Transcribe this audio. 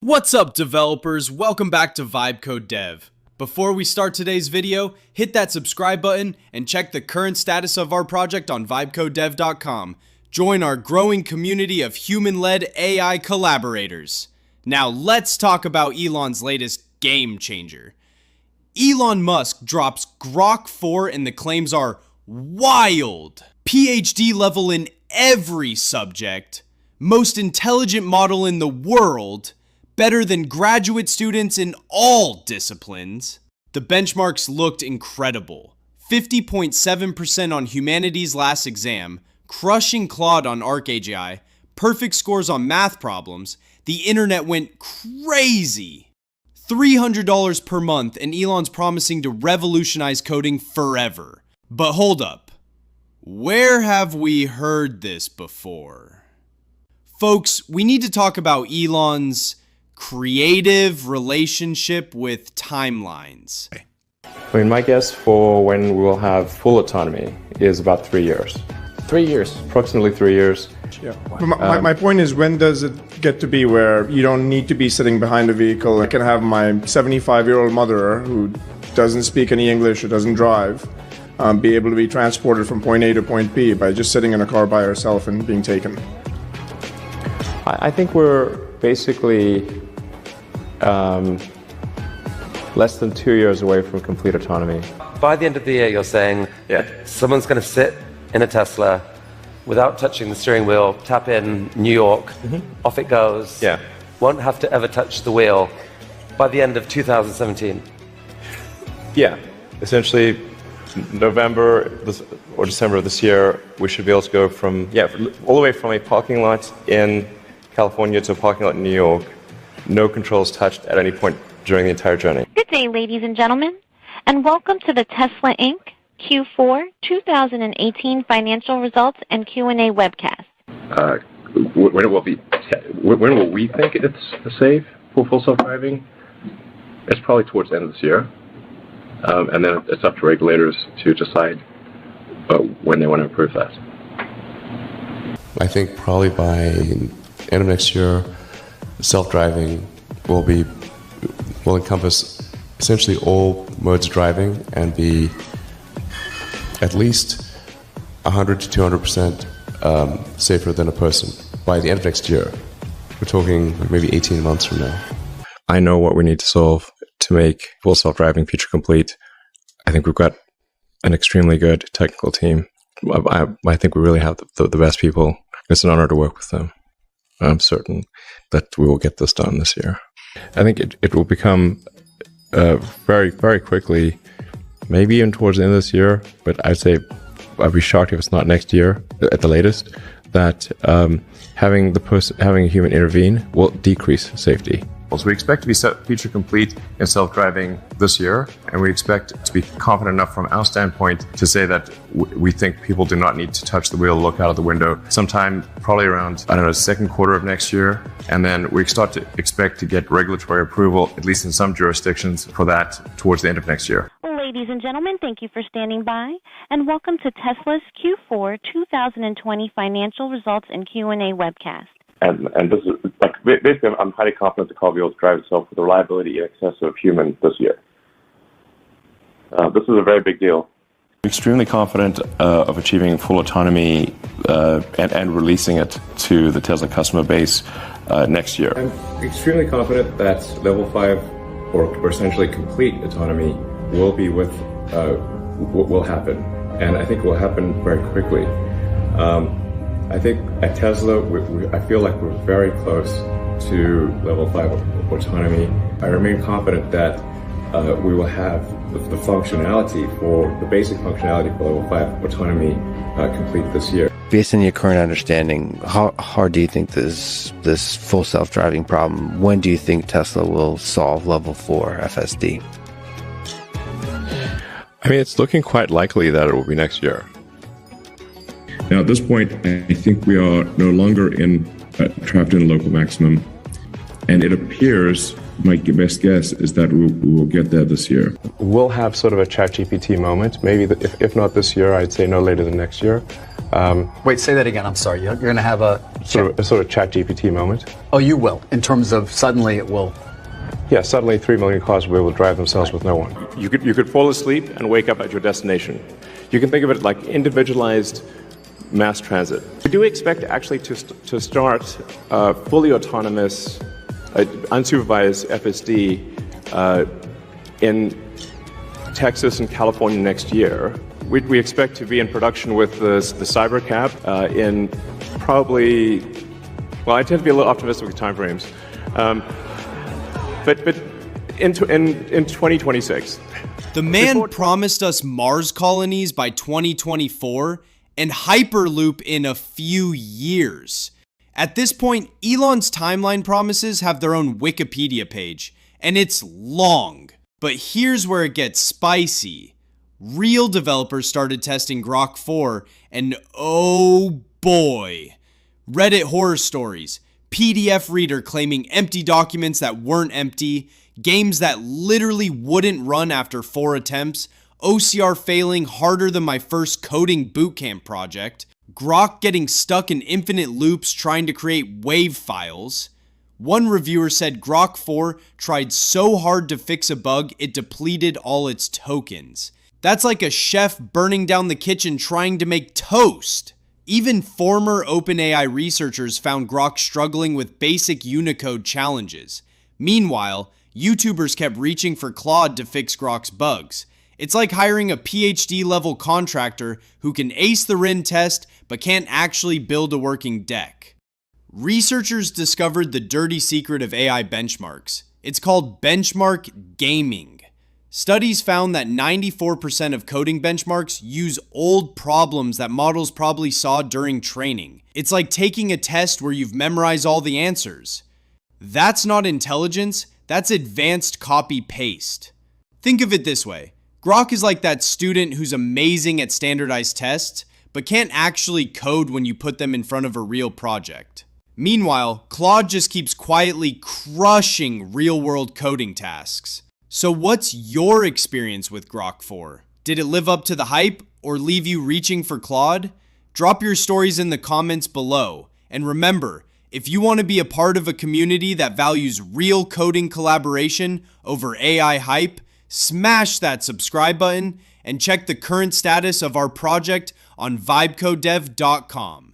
What's up, developers? Welcome back to Vibecode Dev. Before we start today's video, hit that subscribe button and check the current status of our project on vibecodedev.com. Join our growing community of human-led AI collaborators. Now let's talk about Elon's latest game changer. Elon Musk drops Grok 4 and the claims are wild. PhD level in every subject, most intelligent model in the world, better than graduate students in all disciplines. The benchmarks looked incredible. 50.7% on humanities last exam, crushing Claude on ArcAGI, perfect scores on math problems. The internet went crazy. $300 per month, and Elon's promising to revolutionize coding forever. But hold up. Where have we heard this before? Folks, we need to talk about Elon's creative relationship with timelines. I mean, my guess for when we will have full autonomy is about 3 years. 3 years. Approximately 3 years. Yeah. My point is, when does it get to be where you don't need to be sitting behind a vehicle? I can have my 75-year-old mother who doesn't speak any English or doesn't drive be able to be transported from point A to point B by just sitting in a car by herself and being taken. I think we're basically less than 2 years away from complete autonomy. By the end of the year, you're saying someone's going to sit in a Tesla without touching the steering wheel, tap in New York, off it goes, won't have to ever touch the wheel by the end of 2017. Yeah, essentially November or December of this year, we should be able to go from, all the way from a parking lot in California to a parking lot in New York. No controls touched at any point during the entire journey. Good day, ladies and gentlemen, and welcome to the Tesla Inc. Q4 2018 financial results and Q&A webcast. When will we think it's safe for full self-driving? It's probably towards the end of this year, and then it's up to regulators to decide when they want to approve that. I think probably by end of next year, self-driving will encompass essentially all modes of driving and be at least 100 to 200% safer than a person by the end of next year. We're talking maybe 18 months from now. I know what we need to solve to make full self-driving feature complete. I think we've got an extremely good technical team. I think we really have the best people. It's an honor to work with them. I'm certain that we will get this done this year. I think it will become very, very quickly, maybe even towards the end of this year, but I'd be shocked if it's not next year at the latest, that having a human intervene will decrease safety. So we expect to be feature complete in self-driving this year, and we expect to be confident enough from our standpoint to say that we think people do not need to touch the wheel, look out of the window, sometime probably around, second quarter of next year. And then we start to expect to get regulatory approval, at least in some jurisdictions, for that towards the end of next year. Ladies and gentlemen, thank you for standing by, and welcome to Tesla's Q4 2020 financial results and Q&A webcast. And this is basically, I'm highly confident the car will be able to drive itself with a reliability in excess of human this year. This is a very big deal. Extremely confident of achieving full autonomy and releasing it to the Tesla customer base next year. I'm extremely confident that level 5 or essentially complete autonomy will happen, and I think it will happen very quickly. I think at Tesla, I feel like we're very close to level 5 autonomy. I remain confident that we will have the functionality the basic functionality for level 5 autonomy complete this year. Based on your current understanding, how hard do you think this full self-driving problem, when do you think Tesla will solve level 4 FSD? I mean, it's looking quite likely that it will be next year. Now, at this point, I think we are no longer trapped in a local maximum, and it appears, my best guess is that we will get there this year. We'll have sort of a ChatGPT moment, maybe if not this year, I'd say no later than next year. Wait, say that again. I'm sorry. You're going to have a sort of ChatGPT moment. Oh, you will. In terms of suddenly it will. Yeah, suddenly 3 million cars will be able to drive themselves with no one. You could fall asleep and wake up at your destination. You can think of it like individualized mass transit. We do expect actually to start fully autonomous, unsupervised FSD in Texas and California next year. We expect to be in production with the Cybercab in probably, well, I tend to be a little optimistic with timeframes, but in 2026. The man promised us Mars colonies by 2024 and Hyperloop in a few years. At this point, Elon's timeline promises have their own Wikipedia page, and it's long. But here's where it gets spicy. Real developers started testing Grok 4, and oh boy. Reddit horror stories, PDF reader claiming empty documents that weren't empty, games that literally wouldn't run after 4 attempts, OCR failing harder than my first coding bootcamp project, Grok getting stuck in infinite loops trying to create WAV files. One reviewer said Grok 4 tried so hard to fix a bug it depleted all its tokens. That's like a chef burning down the kitchen trying to make toast. Even former OpenAI researchers found Grok struggling with basic Unicode challenges. Meanwhile, YouTubers kept reaching for Claude to fix Grok's bugs. It's like hiring a PhD level contractor who can ace the RIN test but can't actually build a working deck. Researchers discovered the dirty secret of AI benchmarks. It's called benchmark gaming. Studies found that 94% of coding benchmarks use old problems that models probably saw during training. It's like taking a test where you've memorized all the answers. That's not intelligence, that's advanced copy-paste. Think of it this way. Grok is like that student who's amazing at standardized tests, but can't actually code when you put them in front of a real project. Meanwhile, Claude just keeps quietly crushing real-world coding tasks. So what's your experience with Grok 4? Did it live up to the hype or leave you reaching for Claude? Drop your stories in the comments below. And remember, if you want to be a part of a community that values real coding collaboration over AI hype, smash that subscribe button and check the current status of our project on vibecodev.com.